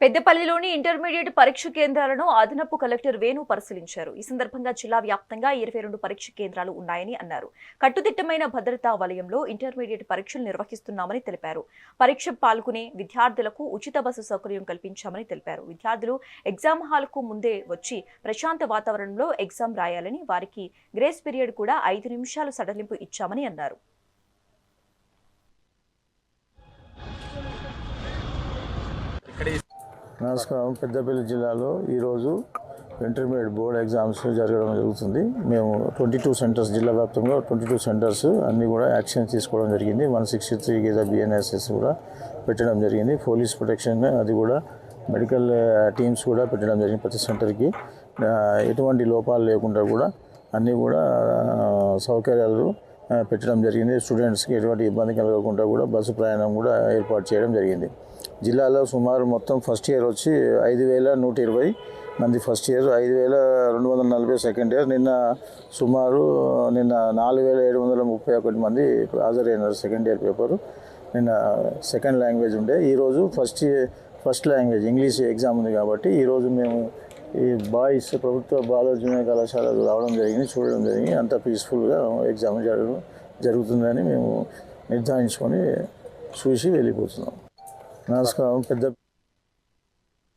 పెద్దపల్లిలోని intermediate పరీక్ష కేంద్రాలను అదనపు కలెక్టర్ వేణు పరిశీలించారు. ఈ సందర్భంగా జిల్లా వ్యాప్తంగా 22 పరీక్ష కేంద్రాలు ఉన్నాయని అన్నారు. కట్టుదిట్టమైన భద్రతా వలయంలో ఇంటర్మీడియట్ పరీక్షలు నిర్వహిస్తున్నామని తెలిపారు. పరీక్ష పాల్గొనే విద్యార్థులకు ఉచిత బస్సు సౌకర్యం కల్పించామని తెలిపారు. విద్యార్థులు ఎగ్జామ్ హాల్కు ముందే వచ్చి ప్రశాంత వాతావరణంలో ఎగ్జామ్ రాయాలని, వారికి గ్రేస్ పీరియడ్ కూడా 5 నిమిషాలు సడలింపు ఇచ్చామని అన్నారు. నమస్కారం. పెద్దపల్లి జిల్లాలో ఈరోజు ఇంటర్మీడియట్ బోర్డ్ ఎగ్జామ్స్ జరగడం జరుగుతుంది. మేము 22 సెంటర్స్, జిల్లా వ్యాప్తంగా 22 సెంటర్స్ అన్నీ కూడా యాక్షన్ తీసుకోవడం జరిగింది. 163 గీత BNSS కూడా పెట్టడం జరిగింది. పోలీస్ ప్రొటెక్షన్ అది కూడా, మెడికల్ టీమ్స్ కూడా పెట్టడం జరిగింది. ప్రతి సెంటర్కి ఎటువంటి లోపాలు లేకుండా కూడా అన్నీ కూడా సౌకర్యాలు పెట్టడం జరిగింది. స్టూడెంట్స్కి ఎటువంటి ఇబ్బంది కలగకుండా కూడా బస్సు ప్రయాణం కూడా ఏర్పాటు చేయడం జరిగింది. జిల్లాలో సుమారు మొత్తం ఫస్ట్ ఇయర్ వచ్చి 5,120 మంది ఫస్ట్ ఇయర్, 5,240 సెకండ్ ఇయర్. నిన్న 4,731 మంది హాజరైనారు సెకండ్ ఇయర్ పేపరు. నిన్న సెకండ్ లాంగ్వేజ్ ఉండే, ఈరోజు ఫస్ట్ లాంగ్వేజ్ ఇంగ్లీష్ ఎగ్జామ్ ఉంది కాబట్టి ఈరోజు మేము ఈ బాయ్స్ ప్రభుత్వ బాల జూనియర్ కళాశాలకు రావడం జరిగింది, చూడడం జరిగింది. అంత పీస్ఫుల్గా ఎగ్జామ్ జరుగుతుందని మేము నిర్ధారించుకొని చూసి వెళ్ళిపోతున్నాం. నమస్కారం.